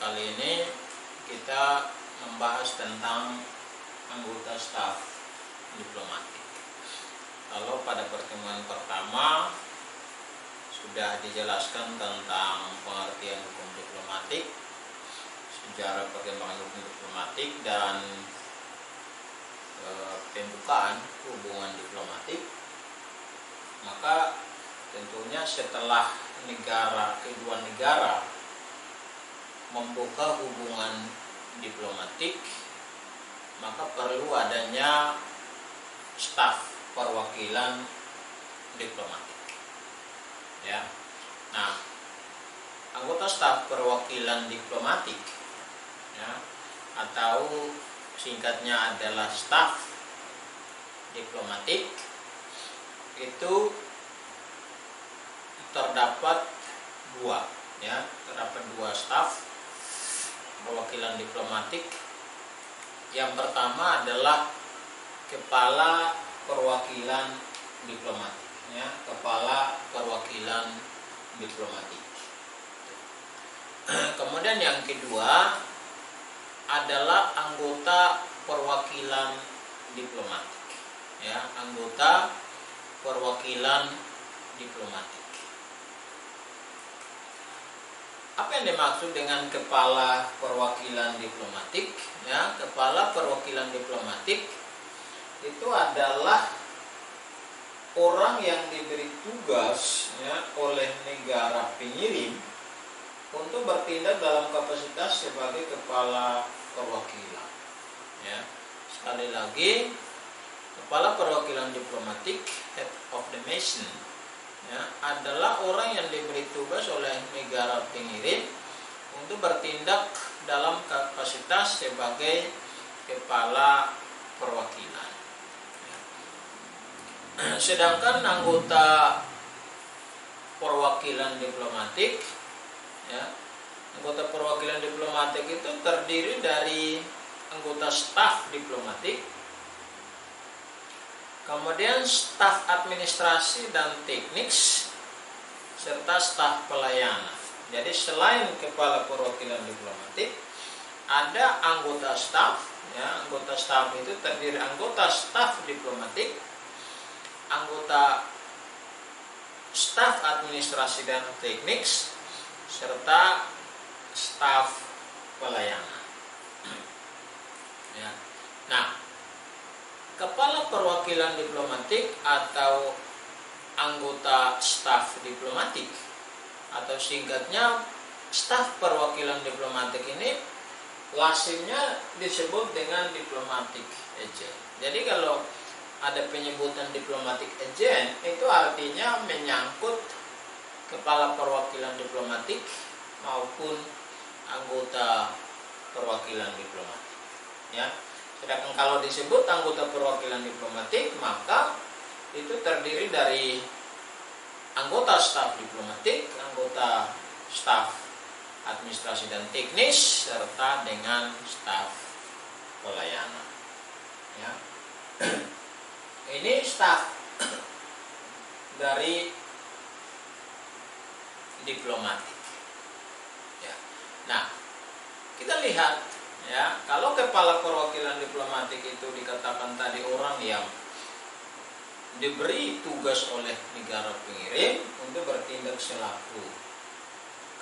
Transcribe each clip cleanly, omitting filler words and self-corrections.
Kali ini kita membahas tentang anggota staf diplomatik. Kalau pada pertemuan pertama sudah dijelaskan tentang pengertian hukum diplomatik, sejarah perkembangan hukum diplomatik, dan pembukaan hubungan diplomatik. Maka tentunya setelah kedua negara membuka hubungan diplomatik, maka perlu adanya staf perwakilan diplomatik. Ya. Nah, anggota staf perwakilan diplomatik, ya, atau singkatnya adalah staf diplomatik, itu terdapat dua staf perwakilan diplomatik. Yang pertama adalah kepala perwakilan diplomatik, ya, kepala perwakilan diplomatik. Kemudian yang kedua adalah anggota perwakilan diplomatik, ya, anggota perwakilan diplomatik. Apa yang dimaksud dengan kepala perwakilan diplomatik? Ya, kepala perwakilan diplomatik itu adalah orang yang diberi tugas, ya, oleh negara pengirim untuk bertindak dalam kapasitas sebagai kepala perwakilan. Ya, sekali lagi, kepala perwakilan diplomatik, head of the mission, ya, adalah orang yang diberi tugas oleh negara pengirim untuk bertindak dalam kapasitas sebagai kepala perwakilan. Ya. Sedangkan anggota perwakilan diplomatik, ya, anggota perwakilan diplomatik itu terdiri dari anggota staf diplomatik, kemudian staf administrasi dan teknik, serta staf pelayanan. Jadi selain kepala perwakilan diplomatik, ada anggota staf. Ya, anggota staf itu terdiri anggota staf diplomatik, anggota staf administrasi dan teknik, serta staf pelayanan. Ya. Nah, kepala perwakilan diplomatik atau anggota staf diplomatik, atau singkatnya staf perwakilan diplomatik ini lazimnya disebut dengan diplomatic agent. Jadi kalau ada penyebutan diplomatic agent, itu artinya menyangkut kepala perwakilan diplomatik maupun anggota perwakilan diplomatik. Ya. Sedangkan kalau disebut anggota perwakilan diplomatik, maka itu terdiri dari anggota staf diplomatik, anggota staf administrasi dan teknis, serta dengan staf pelayanan. Ya. Ini staf dari diplomatik. Ya. Nah, kita lihat, ya, kalau kepala perwakilan diplomatik itu dikatakan tadi orang yang diberi tugas oleh negara pengirim untuk bertindak selaku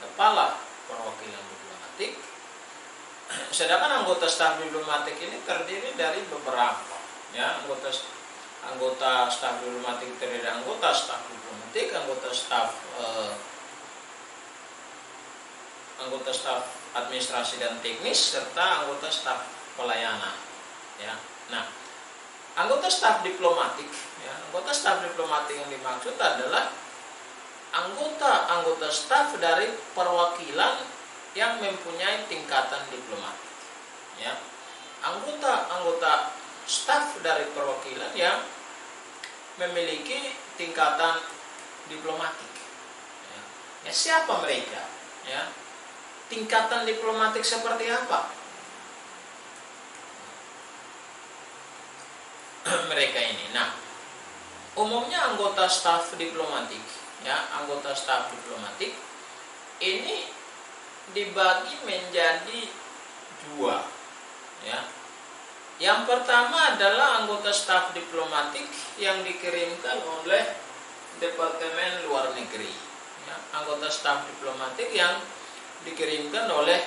kepala perwakilan diplomatik. Sedangkan anggota staf diplomatik ini terdiri dari beberapa, ya, anggota staf diplomatik terdiri dari anggota staf diplomatik, anggota staf administrasi dan teknis, serta anggota staf pelayanan. Ya. Nah, anggota staf diplomatik, ya, anggota staf diplomatik yang dimaksud adalah anggota staf dari perwakilan yang mempunyai tingkatan diplomatik. Ya. Anggota staf dari perwakilan yang memiliki tingkatan diplomatik. Ya. Ya, siapa mereka? Ya. Tingkatan diplomatik seperti apa mereka ini? Nah, umumnya anggota staf diplomatik, ya, anggota staf diplomatik ini dibagi menjadi dua, ya. Yang pertama adalah anggota staf diplomatik yang dikirimkan oleh Departemen Luar Negeri, ya. Anggota staf diplomatik yang dikirimkan oleh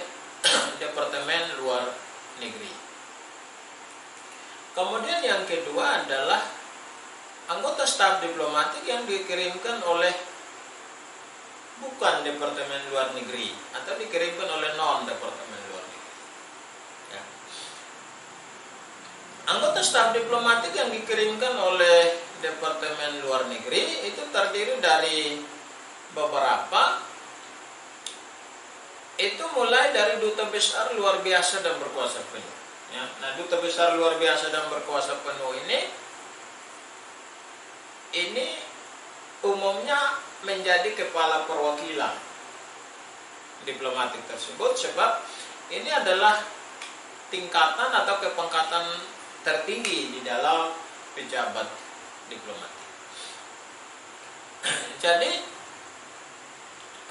Departemen Luar Negeri. Kemudian yang kedua adalah anggota staf diplomatik yang dikirimkan oleh bukan Departemen Luar Negeri atau dikirimkan oleh non-Departemen Luar Negeri, ya. Anggota staf diplomatik yang dikirimkan oleh Departemen Luar Negeri itu terdiri dari beberapa. Itu mulai dari duta besar luar biasa dan berkuasa penuh, ya. Nah, duta besar luar biasa dan berkuasa penuh ini umumnya menjadi kepala perwakilan diplomatik tersebut, sebab ini adalah tingkatan atau kepangkatan tertinggi di dalam pejabat diplomatik. Jadi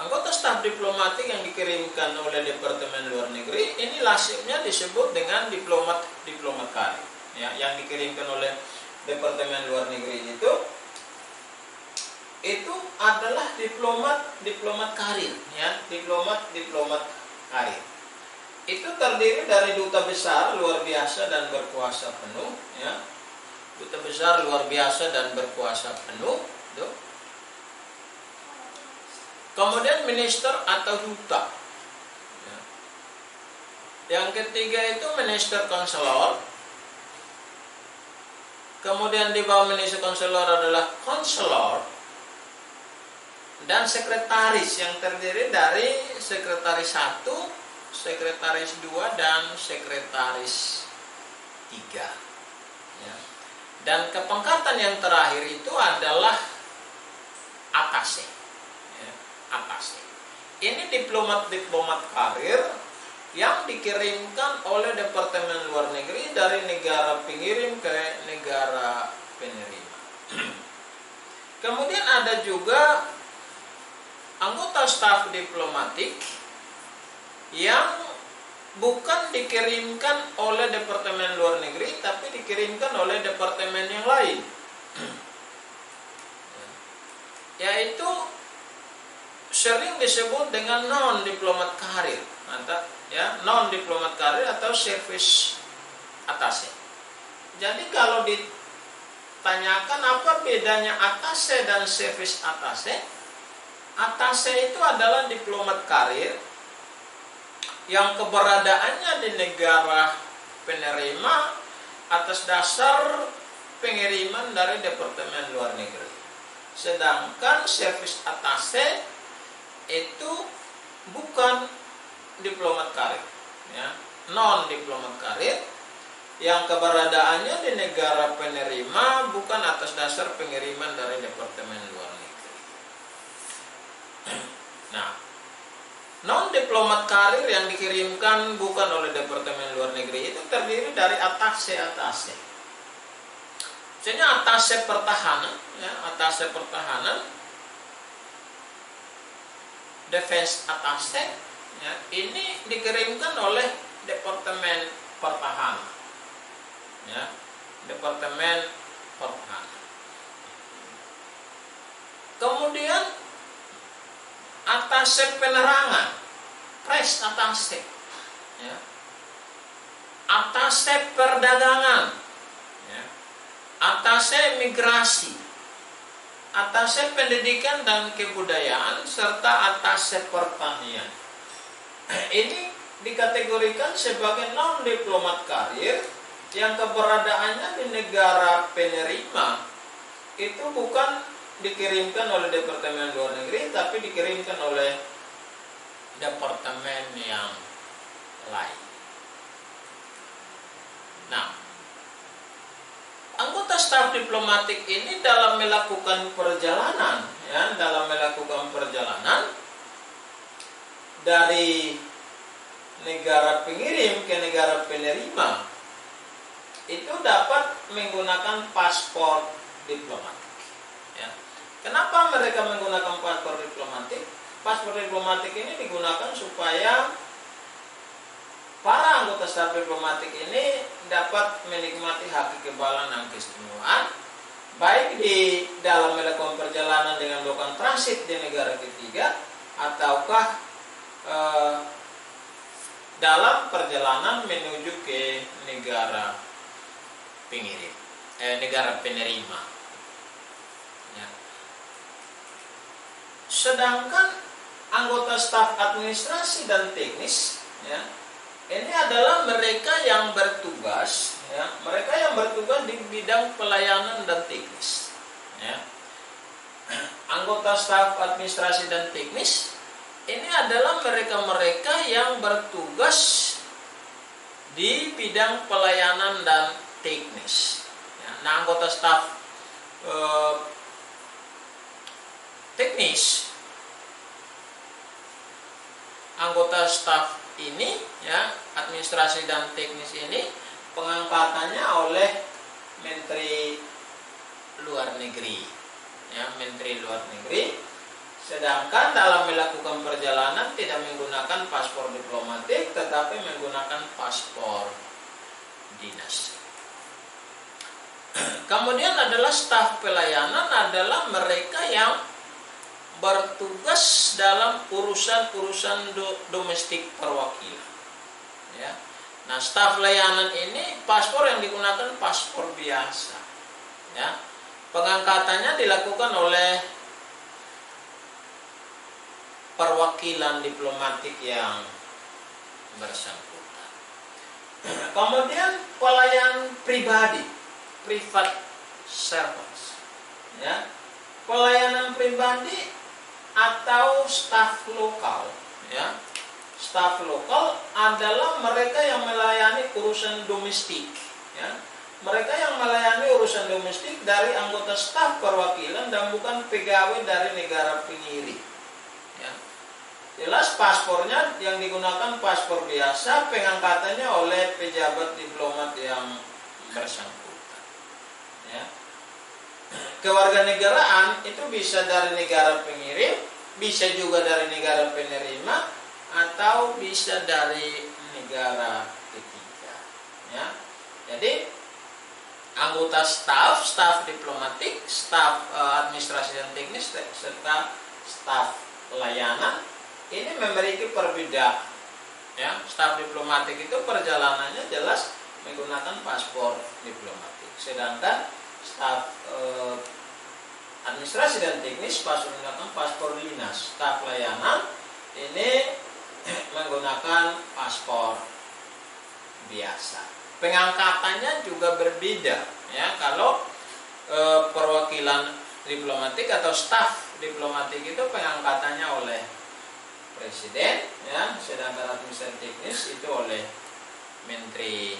anggota staf diplomatik yang dikirimkan oleh Departemen Luar Negeri ini lazimnya disebut dengan diplomat karir, ya. Yang dikirimkan oleh Departemen Luar Negeri itu adalah diplomat karir, ya. Diplomat karir itu terdiri dari duta besar luar biasa dan berkuasa penuh, ya. Duta besar luar biasa dan berkuasa penuh itu. Kemudian minister atau duta, ya. Yang ketiga itu minister konselor. Kemudian di bawah minister konselor adalah konselor dan sekretaris yang terdiri dari sekretaris 1, sekretaris 2, dan sekretaris 3, ya. Dan kepangkatan yang terakhir itu adalah atase, ya, atase. Ini diplomat karir yang dikirimkan oleh Departemen Luar Negeri dari negara pengirim ke negara penerima. Kemudian ada juga anggota staf diplomatik yang bukan dikirimkan oleh Departemen Luar Negeri, tapi dikirimkan oleh departemen yang lain, yaitu sering disebut dengan non-diplomat karir, ya, non-diplomat karir atau service atase. Jadi kalau ditanyakan apa bedanya atase dan service atase, atase itu adalah diplomat karir yang keberadaannya di negara penerima atas dasar pengiriman dari Departemen Luar Negeri. Sedangkan service atase itu bukan diplomat karir, ya, non diplomat karir yang keberadaannya di negara penerima bukan atas dasar pengiriman dari Departemen Luar Negeri. Nah, non diplomat karir yang dikirimkan bukan oleh Departemen Luar Negeri itu terdiri dari atase. Misalnya atase pertahanan, ya, atase pertahanan, defense atase, ya, ini dikirimkan oleh Departemen Pertahanan, ya, Departemen Pertahanan. Kemudian atase penerangan, press atase, ya. Atase perdagangan, ya. Atase migrasi, atase pendidikan dan kebudayaan, serta atase pertanian. Ini dikategorikan sebagai non-diplomat karir yang keberadaannya di negara penerima itu bukan dikirimkan oleh Departemen Luar Negeri, tapi dikirimkan oleh departemen yang lain. Nah, anggota staf diplomatik ini dalam melakukan perjalanan, ya, dari negara pengirim ke negara penerima itu dapat menggunakan paspor diplomatik, ya. Kenapa mereka menggunakan paspor diplomatik? paspor diplomatik ini digunakan supaya para anggota staf diplomatik ini dapat menikmati hak kekebalan dan keistimewaan baik di dalam melakukan perjalanan dengan melakukan transit di negara ketiga ataukah dalam perjalanan menuju ke negara pengirim, negara penerima. Ya. Sedangkan anggota staf administrasi dan teknis, ya, ini adalah mereka yang bertugas, ya, mereka yang bertugas di bidang pelayanan dan teknis. Ya. Anggota staf administrasi dan teknis ini adalah mereka-mereka yang bertugas di bidang pelayanan dan teknis. Ya. Nah, anggota staf teknis, anggota staf ini, ya, administrasi dan teknis ini pengangkatannya oleh Menteri Luar Negeri, ya, Menteri Luar Negeri. Sedangkan dalam melakukan perjalanan tidak menggunakan paspor diplomatik, tetapi menggunakan paspor dinas. Kemudian adalah staf pelayanan adalah mereka yang bertugas dalam urusan-urusan domestik perwakilan. Ya. Nah, staf layanan ini paspor yang digunakan paspor biasa. Ya. Pengangkatannya dilakukan oleh perwakilan diplomatik yang bersangkutan. Kemudian pelayan pribadi, private service. Ya. Pelayanan pribadi atau staf lokal, ya. Staf lokal adalah mereka yang melayani urusan domestik, ya. Mereka yang melayani urusan domestik dari anggota staf perwakilan dan bukan pegawai dari negara pengirim. Ya. Jelas paspornya yang digunakan paspor biasa, pengangkatannya oleh pejabat diplomat yang bersangkutan. Ya. Kewarganegaraan itu bisa dari negara pengirim, bisa juga dari negara penerima, atau bisa dari negara ketiga. Ya. Jadi anggota staf diplomatik, staf administrasi dan teknis, serta staf layanan ini memiliki perbedaan. Ya, staf diplomatik itu perjalanannya jelas menggunakan paspor diplomatik, sedangkan staf administrasi dan teknis menggunakan paspor dinas. Staf layanan ini menggunakan paspor biasa. Pengangkatannya juga berbeda, ya. Kalau perwakilan diplomatik atau staf diplomatik itu pengangkatannya oleh presiden, ya, sedangkan administrasi teknis itu oleh Menteri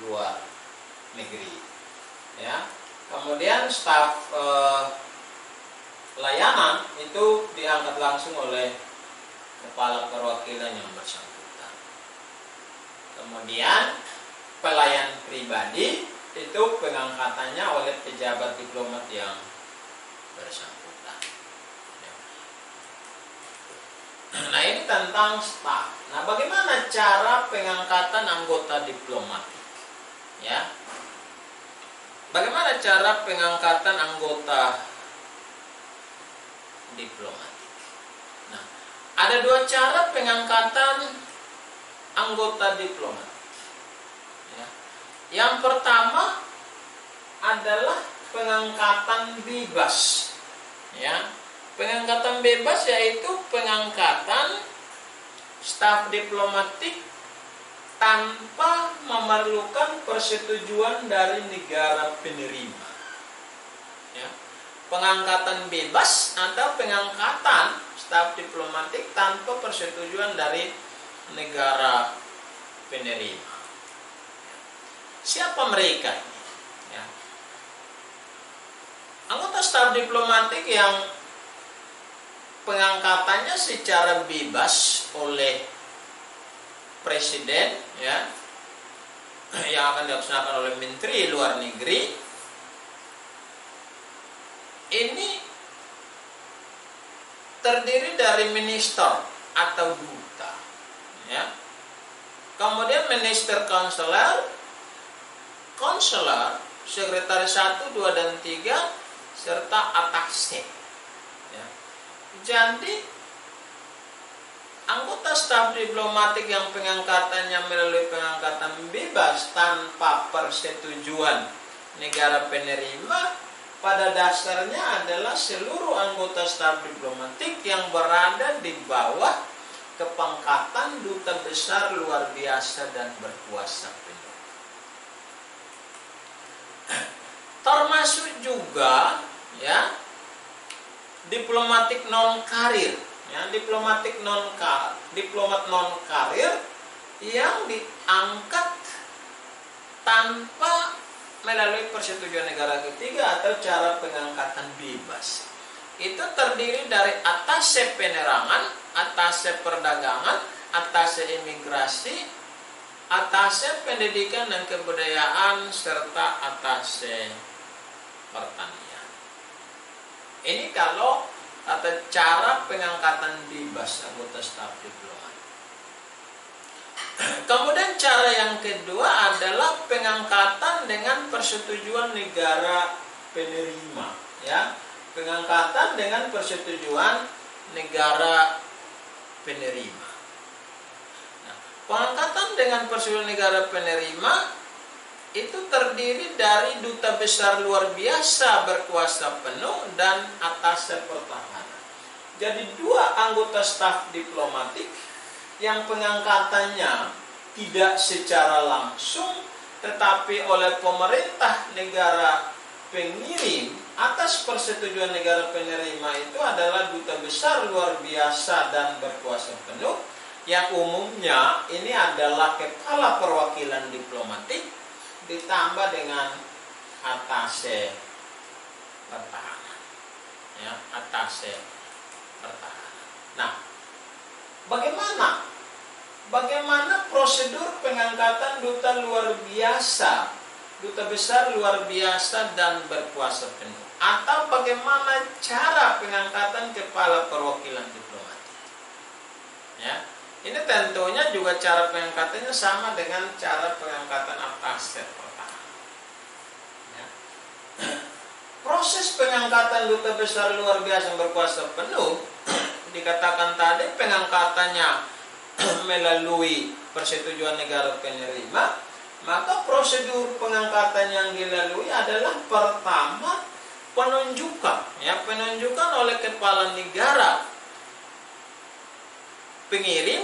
Luar Negeri. Ya, kemudian staf layanan itu diangkat langsung oleh kepala perwakilan yang bersangkutan. Kemudian pelayan pribadi itu pengangkatannya oleh pejabat diplomat yang bersangkutan. Ya. Nah, ini tentang staf. Nah, bagaimana cara pengangkatan anggota diplomatik? Ya. Bagaimana cara pengangkatan anggota diplomatik? Nah, ada dua cara pengangkatan anggota diplomatik. Ya. Yang pertama adalah pengangkatan bebas. Ya. Pengangkatan bebas yaitu pengangkatan staf diplomatik tanpa memerlukan persetujuan dari negara penerima. Ya. Pengangkatan bebas atau pengangkatan staf diplomatik tanpa persetujuan dari negara penerima. Siapa mereka ini? Ya. Anggota staf diplomatik yang pengangkatannya secara bebas oleh presiden, ya, yang akan dilaksanakan oleh Menteri Luar Negeri, ini terdiri dari minister atau duta, ya. Kemudian minister konselor, sekretaris 1, 2, dan 3, serta attaché. Ya. Jadi anggota staf diplomatik yang pengangkatannya melalui pengangkatan bebas tanpa persetujuan negara penerima pada dasarnya adalah seluruh anggota staf diplomatik yang berada di bawah kepangkatan duta besar luar biasa dan berkuasa penuh. Termasuk juga, ya, diplomatik non karir, ya, diplomat non karir yang diangkat tanpa melalui persetujuan negara ketiga atau cara pengangkatan bebas. Itu terdiri dari attaché penerangan, attaché perdagangan, attaché imigrasi, attaché pendidikan dan kebudayaan, serta attaché pertanian. Ini kalau kata cara pengangkatan bebas anggota staf diplomat. Kemudian cara yang kedua adalah pengangkatan dengan persetujuan negara penerima, ya. Pengangkatan dengan persetujuan negara penerima. Nah, pengangkatan dengan persetujuan negara penerima itu terdiri dari duta besar luar biasa berkuasa penuh dan attaché pertahanan. Jadi dua anggota staf diplomatik yang pengangkatannya tidak secara langsung tetapi oleh pemerintah negara pengirim atas persetujuan negara penerima itu adalah duta besar luar biasa dan berkuasa penuh yang umumnya ini adalah kepala perwakilan diplomatik ditambah dengan attaché pertahanan, ya, attaché pertahanan. Nah, bagaimana prosedur pengangkatan duta besar luar biasa dan berkuasa penuh? Atau bagaimana cara pengangkatan kepala perwakilan diplomatik? Ya, ini tentunya juga cara pengangkatannya sama dengan cara pengangkatan attaché pertahanan. Ya. Proses pengangkatan duta besar luar biasa berkuasa penuh dikatakan tadi pengangkatannya melalui persetujuan negara penerima, maka prosedur pengangkatan yang dilalui adalah pertama penunjukan, ya, penunjukan oleh kepala negara pengirim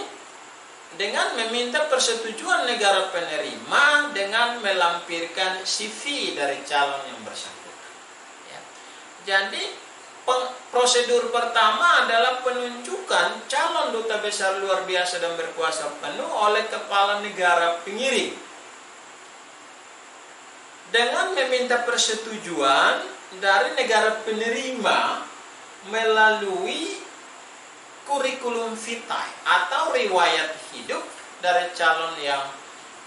dengan meminta persetujuan negara penerima dengan melampirkan CV dari calon yang bersangkutan. Ya. Jadi prosedur pertama adalah penunjukan calon duta besar luar biasa dan berkuasa penuh oleh kepala negara pengirim dengan meminta persetujuan dari negara penerima melalui kurikulum vitae atau riwayat hidup dari calon yang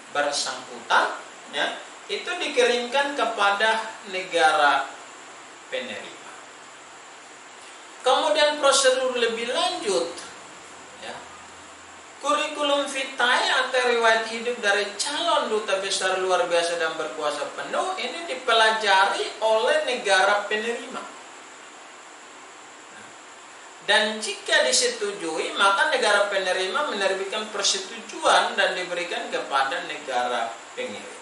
bersangkutan, ya, itu dikirimkan kepada negara penerima. Kemudian prosedur lebih lanjut, ya, kurikulum vitae atau riwayat hidup dari calon duta besar luar biasa dan berkuasa penuh ini dipelajari oleh negara penerima. Dan jika disetujui, maka negara penerima menerbitkan persetujuan dan diberikan kepada negara pengirim.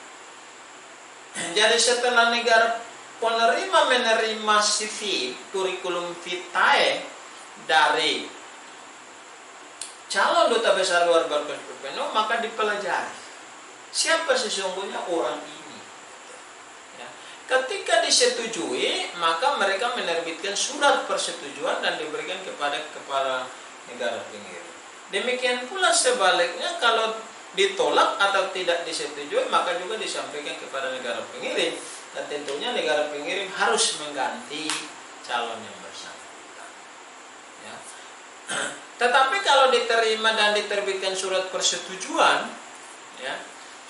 Jadi setelah negara penerima menerima CV kurikulum vitae dari calon duta besar luar biasa penuh, maka dipelajari siapa sesungguhnya orang ini. Ya. Ketika disetujui, maka mereka menerbitkan surat persetujuan dan diberikan kepada kepala negara pengirim. Demikian pula sebaliknya, kalau ditolak atau tidak disetujui, maka juga disampaikan kepada negara pengirim, dan tentunya negara pengirim harus mengganti calon yang bersangkutan. Ya. Tetapi kalau diterima dan diterbitkan surat persetujuan, ya,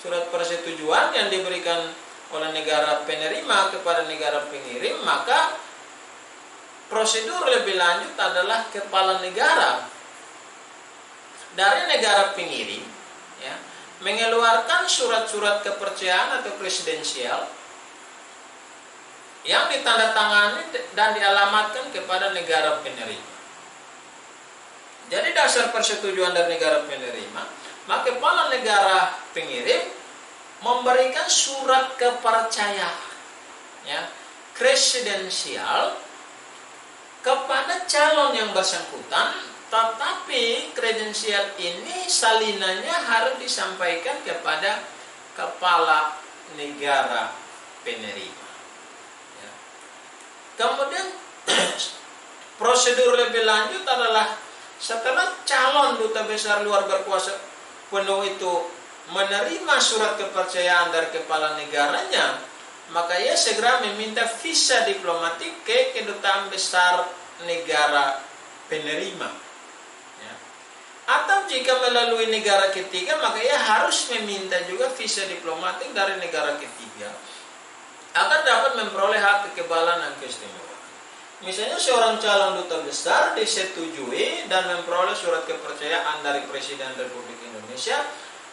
surat persetujuan yang diberikan oleh negara penerima kepada negara pengirim, maka prosedur lebih lanjut adalah kepala negara dari negara pengirim, ya, mengeluarkan surat-surat kepercayaan atau presidensial yang ditandatangani dan dialamatkan kepada negara penerima. Jadi dasar persetujuan dari negara penerima, maka kepala negara pengirim memberikan surat kepercayaan, ya, presidensial kepada calon yang bersangkutan. Tetapi kredensial ini salinannya harus disampaikan kepada kepala negara penerima. Ya. Kemudian prosedur lebih lanjut adalah setelah calon duta besar luar berkuasa penuh itu menerima surat kepercayaan dari kepala negaranya, maka ia segera meminta visa diplomatik ke kedutaan besar negara penerima. Atau jika melalui negara ketiga, maka ia harus meminta juga visa diplomatik dari negara ketiga agar dapat memperoleh hak kekebalan dan keistimewaan. Misalnya seorang calon duta besar disetujui dan memperoleh surat kepercayaan dari Presiden Republik Indonesia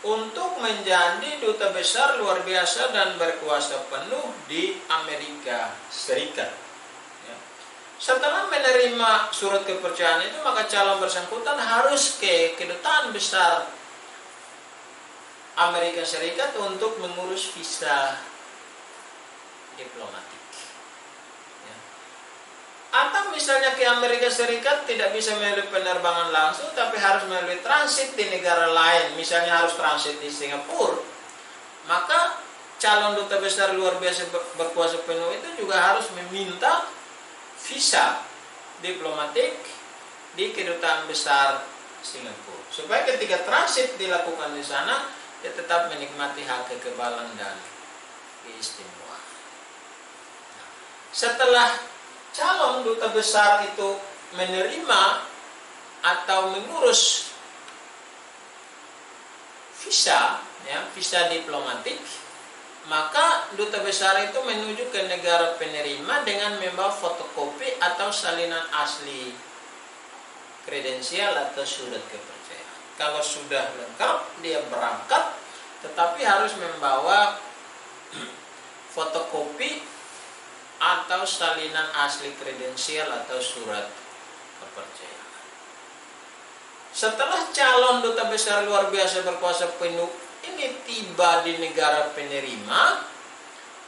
untuk menjadi duta besar luar biasa dan berkuasa penuh di Amerika Serikat. Setelah menerima surat kepercayaan itu, maka calon bersangkutan harus ke kedutaan besar Amerika Serikat untuk mengurus visa diplomatik. Ya. Atau misalnya ke Amerika Serikat tidak bisa melalui penerbangan langsung, tapi harus melalui transit di negara lain, misalnya harus transit di Singapura, maka calon duta besar luar biasa berkuasa penuh itu juga harus meminta visa diplomatik di kedutaan besar Singapura supaya ketika transit dilakukan di sana dia tetap menikmati hak kekebalan dan keistimewaan. Setelah calon duta besar itu menerima atau mengurus visa, ya, visa diplomatik, maka duta besar itu menuju ke negara penerima dengan membawa fotokopi atau salinan asli kredensial atau surat kepercayaan. Kalau sudah lengkap, dia berangkat, tetapi harus membawa fotokopi atau salinan asli kredensial atau surat kepercayaan. Setelah calon duta besar luar biasa berkuasa penuh ini tiba di negara penerima,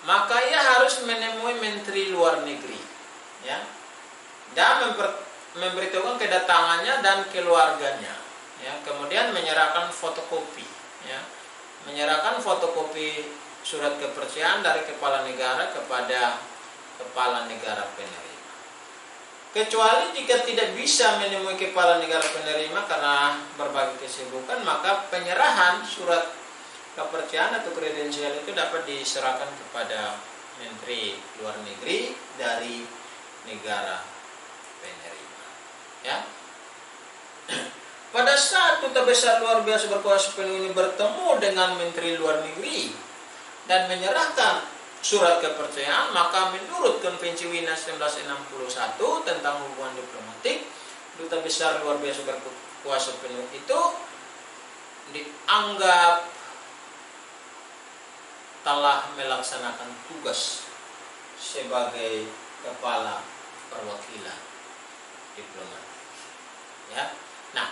maka ia harus menemui Menteri Luar Negeri, ya, dan memberitahukan kedatangannya dan keluarganya, ya, kemudian menyerahkan fotokopi, ya, menyerahkan fotokopi surat kepercayaan dari kepala negara kepada kepala negara penerima. Kecuali jika tidak bisa menemui kepala negara penerima karena berbagai kesibukan, maka penyerahan surat kepercayaan atau kredensial itu dapat diserahkan kepada Menteri Luar Negeri dari negara penerima. Ya. Pada saat duta besar luar biasa berkuasa penuh ini bertemu dengan Menteri Luar Negeri dan menyerahkan surat kepercayaan, maka menurut Konvensi Wina 1961 tentang hubungan diplomatik, duta besar luar biasa berkuasa penuh itu dianggap telah melaksanakan tugas sebagai kepala perwakilan diplomatik. Ya. Nah,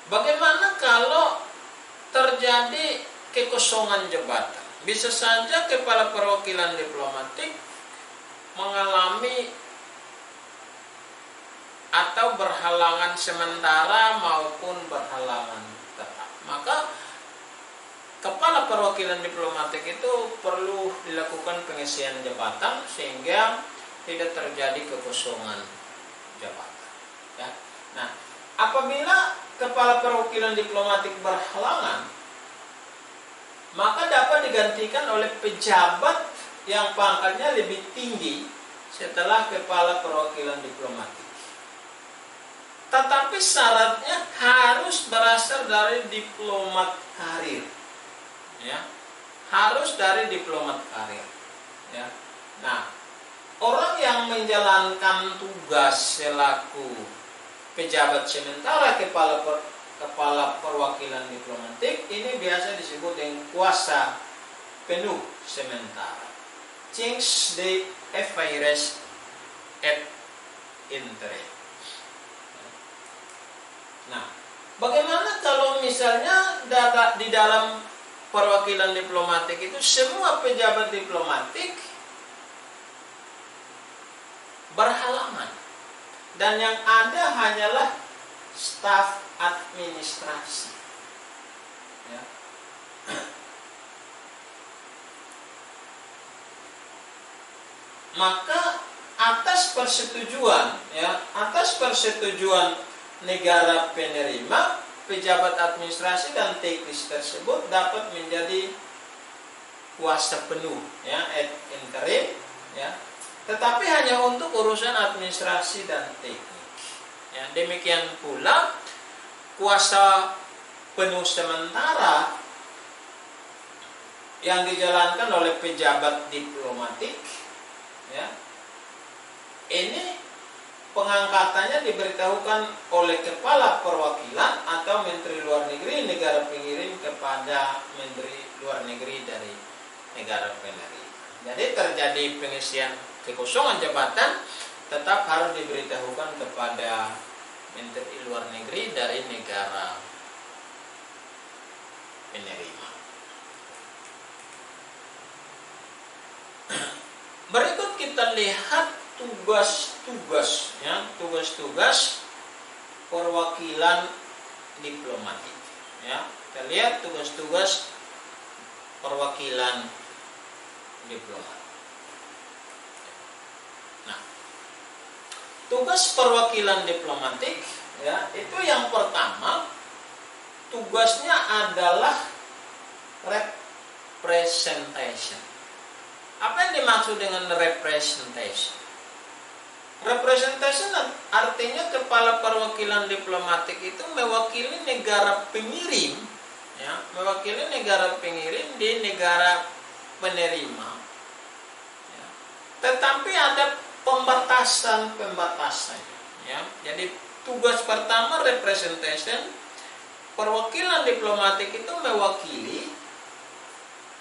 bagaimana kalau terjadi kekosongan jabatan? Bisa saja kepala perwakilan diplomatik mengalami atau berhalangan sementara maupun berhalangan tetap. Maka kepala perwakilan diplomatik itu perlu dilakukan pengisian jabatan sehingga tidak terjadi kekosongan jabatan. Ya. Nah, apabila kepala perwakilan diplomatik berhalangan, maka dapat digantikan oleh pejabat yang pangkatnya lebih tinggi setelah kepala perwakilan diplomatik. Tetapi syaratnya harus berasal dari diplomat karir. Ya, harus dari diplomat karir. Ya. Nah, orang yang menjalankan tugas selaku pejabat sementara kepala perwakilan diplomatik ini biasa disebut dengan kuasa penuh sementara. Change de affaires et interim. Nah, bagaimana kalau misalnya di dalam perwakilan diplomatik itu semua pejabat diplomatik berhalangan dan yang ada hanyalah staf administrasi, ya. Maka atas persetujuan negara penerima, pejabat administrasi dan teknis tersebut dapat menjadi kuasa penuh, ya, et interim, ya. Tetapi hanya untuk urusan administrasi dan teknik. Ya, demikian pula kuasa penuh sementara yang dijalankan oleh pejabat diplomatik, ya. Ini pengangkatannya diberitahukan oleh kepala perwakilan atau menteri luar negeri negara pengirim kepada menteri luar negeri dari negara penerima. Jadi terjadi pengisian kekosongan jabatan tetap harus diberitahukan kepada menteri luar negeri dari negara penerima. Berikut kita lihat tugas-tugas perwakilan diplomatik, ya. Kita lihat tugas-tugas perwakilan diplomat. Nah, tugas perwakilan diplomatik, ya, itu yang pertama tugasnya adalah representation. Apa yang dimaksud dengan representation? Representation artinya kepala perwakilan diplomatik itu mewakili negara pengirim, ya, mewakili negara pengirim di negara penerima, ya. Tetapi ada pembatasan-pembatasannya, ya. Jadi tugas pertama representation, perwakilan diplomatik itu mewakili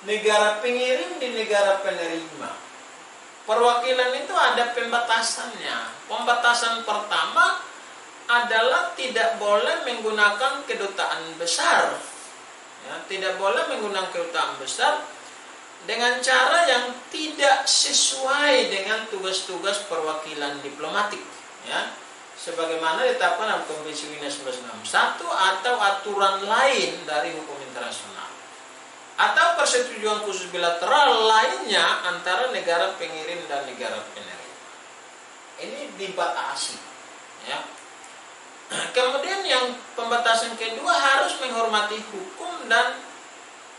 negara pengirim di negara penerima. Perwakilan itu ada pembatasannya. Pembatasan pertama adalah tidak boleh menggunakan kedutaan besar, ya, tidak boleh menggunakan kedutaan besar dengan cara yang tidak sesuai dengan tugas-tugas perwakilan diplomatik, ya, sebagaimana ditetapkan dalam Konvensi Wina 1961 atau aturan lain dari hukum internasional atau persetujuan khusus bilateral lainnya antara negara pengirim dan negara penerima. Ini dibatasi, ya. Kemudian yang pembatasan kedua harus menghormati hukum dan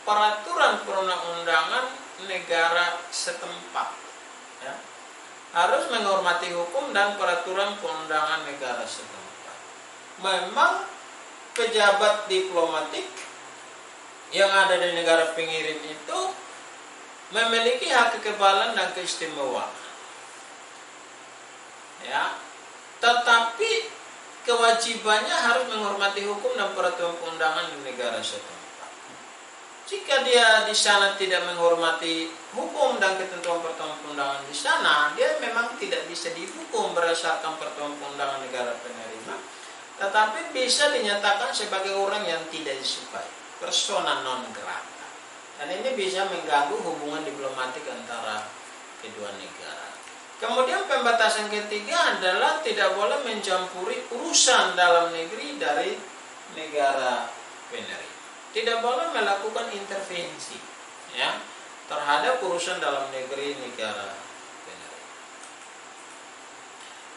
peraturan perundang-undangan negara setempat, ya. Harus menghormati hukum dan peraturan perundangan negara setempat. Memang pejabat diplomatik yang ada di negara pengirim itu memiliki hak kekebalan dan keistimewaan, ya. Tetapi kewajibannya harus menghormati hukum dan peraturan perundangan di negara setempat. Jika dia di sana tidak menghormati hukum dan ketentuan peraturan perundangan di sana, dia memang tidak bisa dihukum berdasarkan peraturan perundangan negara penerima, tetapi bisa dinyatakan sebagai orang yang tidak disukai, persona non grata. Dan ini bisa mengganggu hubungan diplomatik antara kedua negara. Kemudian pembatasan ketiga adalah tidak boleh mencampuri urusan dalam negeri dari negara penerima. Tidak boleh melakukan intervensi, ya, terhadap urusan dalam negeri negara penerima.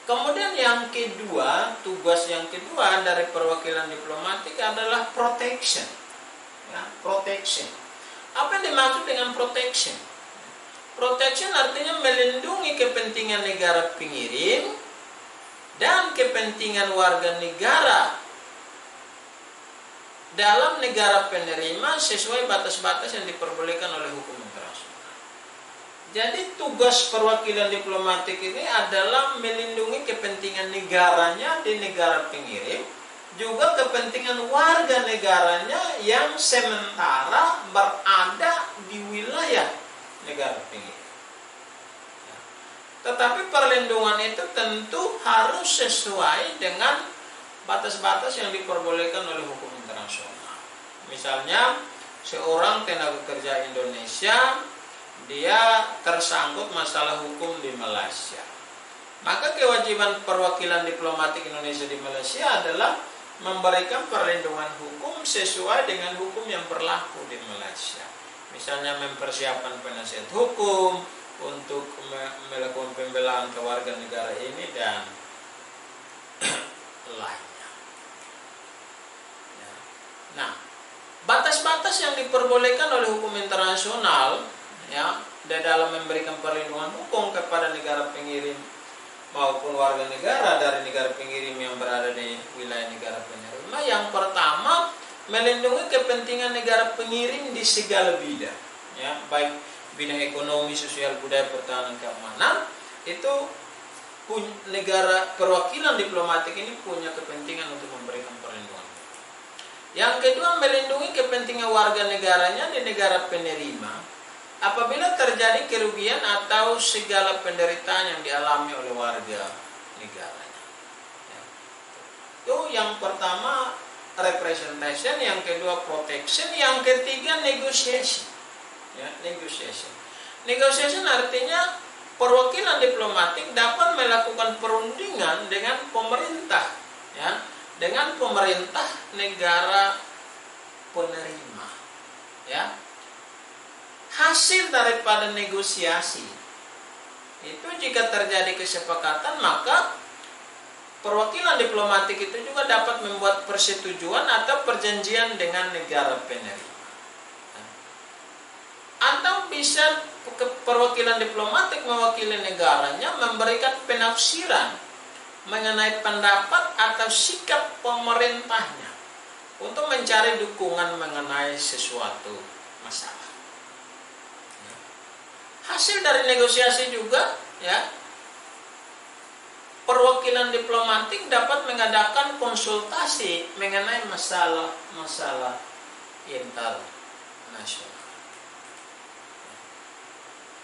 Kemudian yang kedua, tugas yang kedua dari perwakilan diplomatik adalah protection. Ya, protection. Apa yang dimaksud dengan protection? Protection artinya melindungi kepentingan negara pengirim dan kepentingan warga negara dalam negara penerima sesuai batas-batas yang diperbolehkan oleh hukum internasional. Jadi tugas perwakilan diplomatik ini adalah melindungi kepentingan negaranya di negara pengirim, juga kepentingan warga negaranya yang sementara berada di wilayah negara pengirim. Tetapi perlindungan itu tentu harus sesuai dengan batas-batas yang diperbolehkan oleh hukum internasional. Misalnya, seorang tenaga kerja Indonesia dia tersangkut masalah hukum di Malaysia, maka kewajiban perwakilan diplomatik Indonesia di Malaysia adalah memberikan perlindungan hukum sesuai dengan hukum yang berlaku di Malaysia. Misalnya mempersiapkan penasihat hukum untuk melakukan pembelaan ke warga negara ini dan lainnya. Nah, batas-batas yang diperbolehkan oleh hukum internasional ya, dalam memberikan perlindungan hukum kepada negara pengirim maupun warga negara dari negara pengirim yang berada di wilayah negara penerima. Yang pertama, melindungi kepentingan negara pengirim di segala bidang, ya, baik bidang ekonomi, sosial, budaya, pertahanan, keamanan. Itu negara perwakilan diplomatik ini punya kepentingan untuk memberikan perlindungan. Yang kedua, melindungi kepentingan warga negaranya di negara penerima apabila terjadi kerugian atau segala penderitaan yang dialami oleh warga negaranya. Ya. Itu yang pertama representation, yang kedua protection, yang ketiga negotiation. Ya, negotiation. Negotiation artinya perwakilan diplomatik dapat melakukan perundingan dengan pemerintah, ya, dengan pemerintah negara penerima, ya. Hasil daripada negosiasi itu jika terjadi kesepakatan, maka perwakilan diplomatik itu juga dapat membuat persetujuan atau perjanjian dengan negara penerima. Atau bisa perwakilan diplomatik mewakili negaranya memberikan penafsiran mengenai pendapat atau sikap pemerintahnya untuk mencari dukungan mengenai sesuatu masalah. Hasil dari negosiasi juga, ya, perwakilan diplomatik dapat mengadakan konsultasi mengenai masalah-masalah internasional.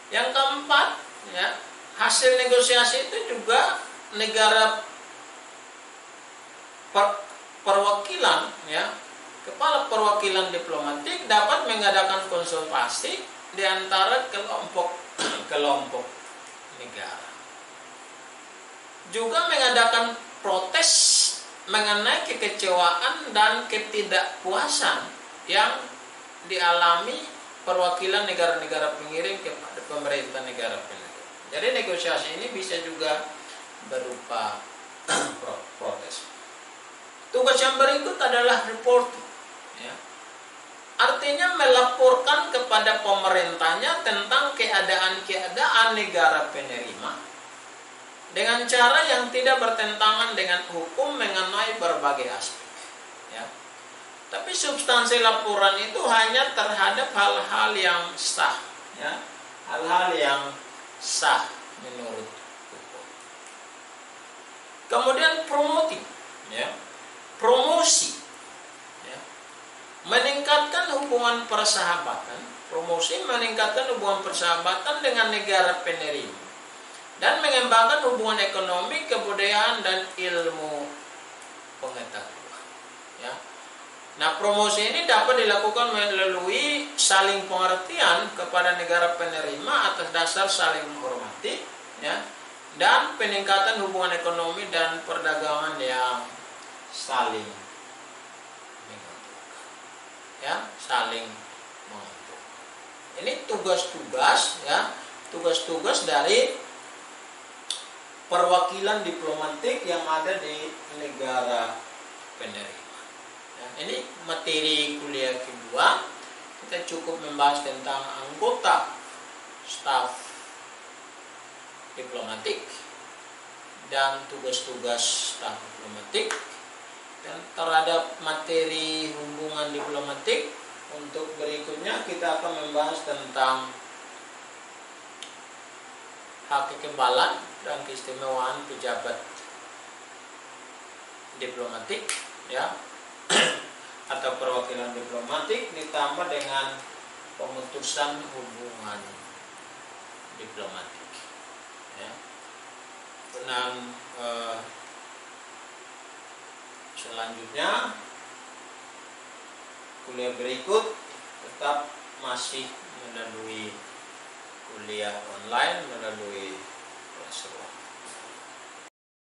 Yang keempat, ya, hasil negosiasi itu juga negara perwakilan, ya, kepala perwakilan diplomatik dapat mengadakan konsultasi di antara kelompok negara. Juga mengadakan protes mengenai kekecewaan dan ketidakpuasan yang dialami perwakilan negara-negara pengirim kepada pemerintah negara pengirim. Jadi negosiasi ini bisa juga berupa protes. Tugas yang berikut adalah reporting, ya. Artinya melaporkan kepada pemerintahnya tentang keadaan negara penerima dengan cara yang tidak bertentangan dengan hukum mengenai berbagai aspek. Ya. Tapi substansi laporan itu hanya terhadap hal-hal yang sah, ya, hal-hal yang sah menurut hukum. Kemudian promoting, ya, promosi. Meningkatkan hubungan persahabatan, promosi meningkatkan hubungan persahabatan dengan negara penerima dan mengembangkan hubungan ekonomi, kebudayaan, dan ilmu pengetahuan. Ya. Nah, promosi ini dapat dilakukan melalui saling pengertian kepada negara penerima atas dasar saling menghormati, ya, dan peningkatan hubungan ekonomi dan perdagangan yang saling saling menguntungkan. Ini tugas-tugas, ya, tugas-tugas dari perwakilan diplomatik yang ada di negara penerima. Ya, ini materi kuliah kedua. Kita cukup membahas tentang anggota staf diplomatik dan tugas-tugas staf diplomatik. Dan terhadap materi hubungan diplomatik, untuk berikutnya kita akan membahas tentang hak kekebalan dan keistimewaan pejabat diplomatik, ya, atau perwakilan diplomatik, ditambah dengan pemutusan hubungan diplomatik, ya. Dan selanjutnya kuliah berikut tetap masih melalui kuliah online, melalui Classroom.